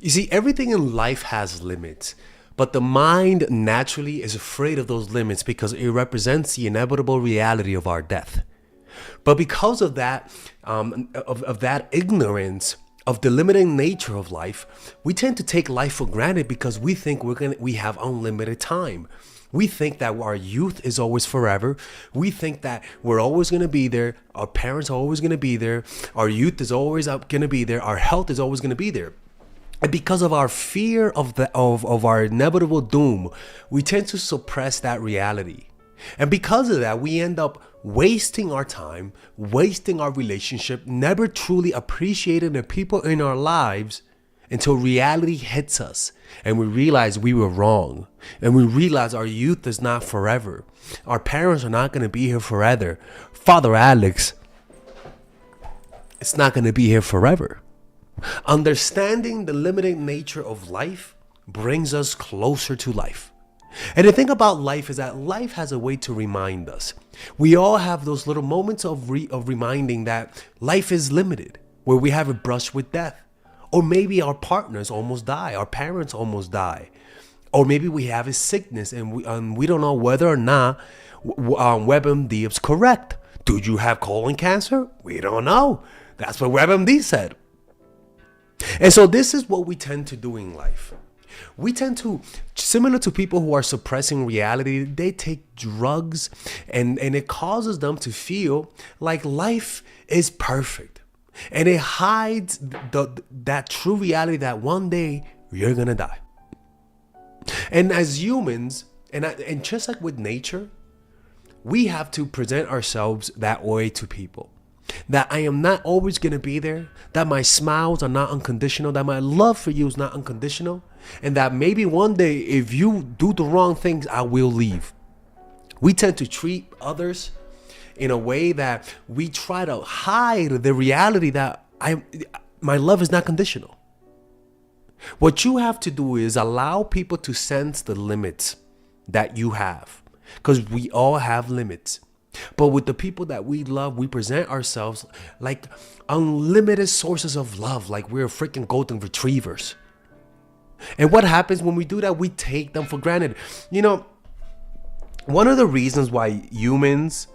You see, everything in life has limits, but the mind naturally is afraid of those limits because it represents the inevitable reality of our death. But because of that, of that ignorance of the limiting nature of life, we tend to take life for granted because we think we have unlimited time. We think that our youth is always forever. We think that we're always going to be there. Our parents are always going to be there. Our youth is always going to be there. Our health is always going to be there. And because of our fear of our inevitable doom, we tend to suppress that reality. And because of that, we end up wasting our time, wasting our relationship, never truly appreciating the people in our lives until reality hits us and we realize we were wrong. And we realize our youth is not forever. Our parents are not going to be here forever. Father Alex, it's not going to be here forever. Understanding the limiting nature of life brings us closer to life. And the thing about life is that life has a way to remind us. We all have those little moments of reminding that life is limited, where we have a brush with death. Or maybe our partners almost die, our parents almost die. Or maybe we have a sickness and we don't know whether or not WebMD is correct. Do you have colon cancer? We don't know. That's what WebMD said. And so this is what we tend to do in life. We tend to, similar to people who are suppressing reality, they take drugs and it causes them to feel like life is perfect. And it hides that true reality that one day you're going to die. And as humans, and just like with nature, we have to present ourselves that way to people. That I am not always going to be there, that my smiles are not unconditional, that my love for you is not unconditional, and that maybe one day if you do the wrong things, I will leave. We tend to treat others in a way that we try to hide the reality that my love is not conditional. What you have to do is allow people to sense the limits that you have, because we all have limits. But with the people that we love, we present ourselves like unlimited sources of love, like we're freaking golden retrievers. And what happens when we do that? We take them for granted. You know, one of the reasons why humans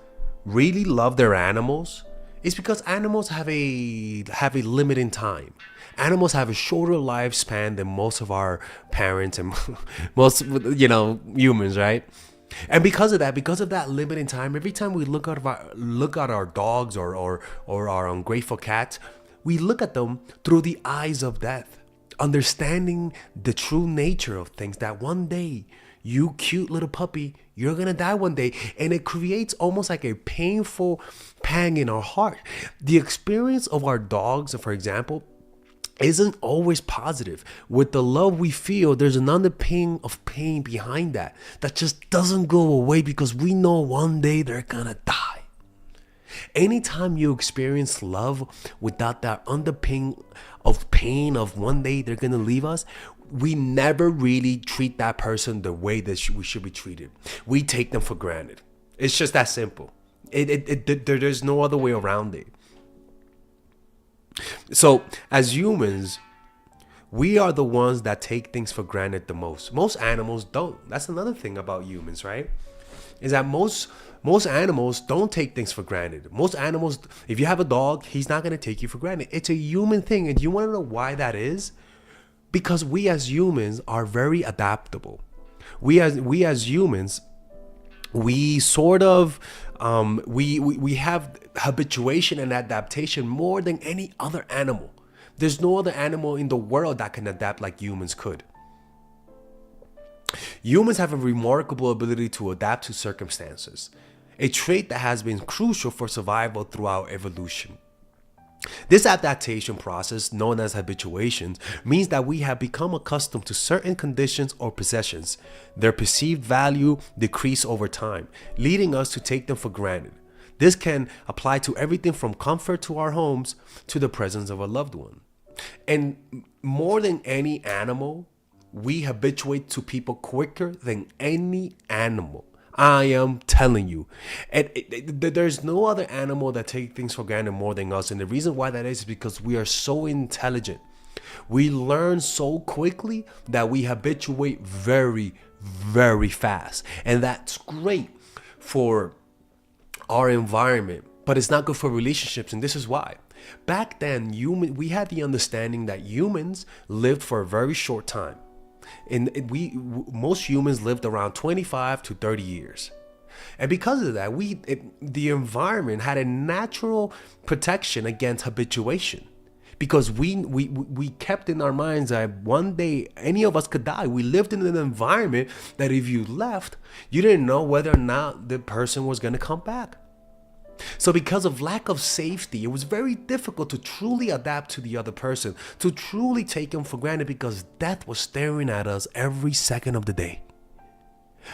really love their animals is because animals have a limit in time. Animals have a shorter lifespan than most of our parents and most, humans, right? And because of that limited time, every time we look at our dogs or our ungrateful cats, we look at them through the eyes of death, understanding the true nature of things, that one day, you cute little puppy, you're gonna die one day. And it creates almost like a painful pang in our heart. The experience of our dogs, for example, isn't always positive. With the love we feel, there's an underpinning of pain behind that just doesn't go away, because we know one day they're gonna die. Anytime you experience love without that underpinning of pain of one day they're gonna leave us, we never really treat that person the way that we should be treated. We take them for granted. It's just that simple. There's no other way around it. So as humans, we are the ones that take things for granted the most. Most animals don't. That's another thing about humans, right? Is that most animals don't take things for granted. Most animals, if you have a dog, he's not going to take you for granted. It's a human thing. And you want to know why that is? Because we as humans are very adaptable. We as humans, we sort of we have habituation and adaptation more than any other animal. There's no other animal in the world that can adapt like humans could. Humans have a remarkable ability to adapt to circumstances, a trait that has been crucial for survival throughout evolution. This adaptation process, known as habituation, means that we have become accustomed to certain conditions or possessions. Their perceived value decrease over time, leading us to take them for granted. This can apply to everything from comfort to our homes to the presence of a loved one. And more than any animal, we habituate to people quicker than any animal. I am telling you. And there's no other animal that take things for granted more than us. And the reason why that is because we are so intelligent. We learn so quickly that we habituate very, very fast. And that's great for our environment, but it's not good for relationships. And this is why. Back then, we had the understanding that humans lived for a very short time. And most humans lived around 25 to 30 years. And because of that, the environment had a natural protection against habituation, because we kept in our minds that one day any of us could die. We lived in an environment that if you left, you didn't know whether or not the person was going to come back. So because of lack of safety, it was very difficult to truly adapt to the other person, to truly take them for granted, because death was staring at us every second of the day.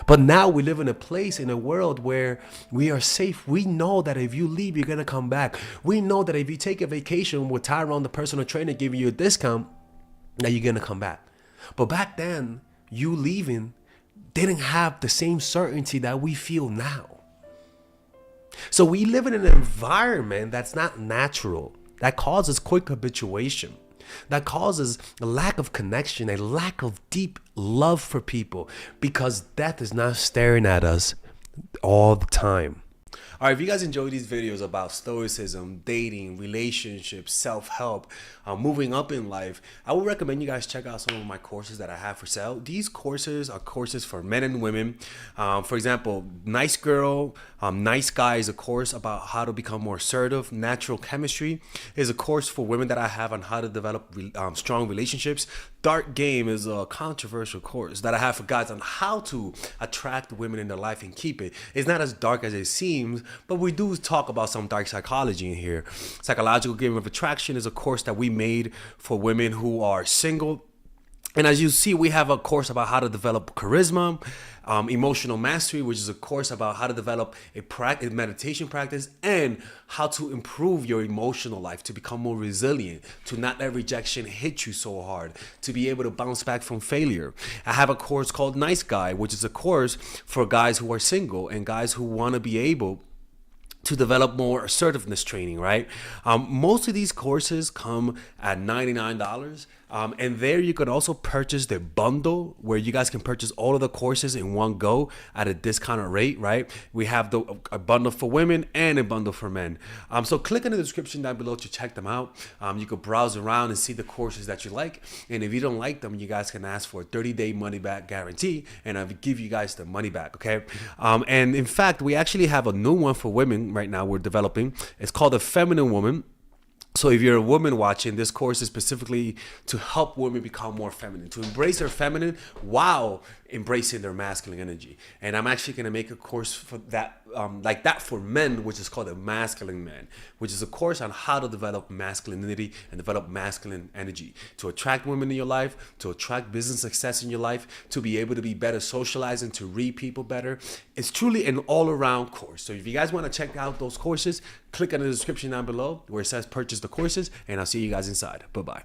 But now we live in a place, in a world where we are safe. We know that if you leave, you're going to come back. We know that if you take a vacation with Tyrone, the personal trainer, giving you a discount, that you're going to come back. But back then, you leaving didn't have the same certainty that we feel now. So we live in an environment that's not natural, that causes quick habituation, that causes a lack of connection, a lack of deep love for people, because death is not staring at us all the time. All right, if you guys enjoy these videos about stoicism, dating, relationships, self-help, moving up in life, I would recommend you guys check out some of my courses that I have for sale. These courses are courses for men and women. For example, Nice Girl, Nice Guy is a course about how to become more assertive. Natural Chemistry is a course for women that I have on how to develop strong relationships. Dark Game is a controversial course that I have for guys on how to attract women in their life and keep it. It's not as dark as it seems, but we do talk about some dark psychology in here. Psychological Game of Attraction is a course that we made for women who are single. And as you see, we have a course about how to develop charisma. Emotional Mastery, which is a course about how to develop a meditation practice and how to improve your emotional life, to become more resilient, to not let rejection hit you so hard, to be able to bounce back from failure. I have a course called Nice Guy, which is a course for guys who are single and guys who want to be able to develop more assertiveness training, right? Most of these courses come at $99. And there you could also purchase the bundle where you guys can purchase all of the courses in one go at a discounted rate, right? We have a bundle for women and a bundle for men. So click in the description down below to check them out. You could browse around and see the courses that you like. And if you don't like them, you guys can ask for a 30-day money back guarantee, and I'll give you guys the money back, okay? And in fact, we actually have a new one for women right now we're developing. It's called The Feminine Woman. So if you're a woman watching, this course is specifically to help women become more feminine, to embrace their feminine while embracing their masculine energy. And I'm actually going to make a course for that, like that for men, which is called the Masculine Man, which is a course on how to develop masculinity and develop masculine energy, to attract women in your life, to attract business success in your life, to be able to be better socializing, to read people better. It's truly an all-around course. So if you guys want to check out those courses, click on the description down below where it says purchase the courses, and I'll see you guys inside. Bye-bye.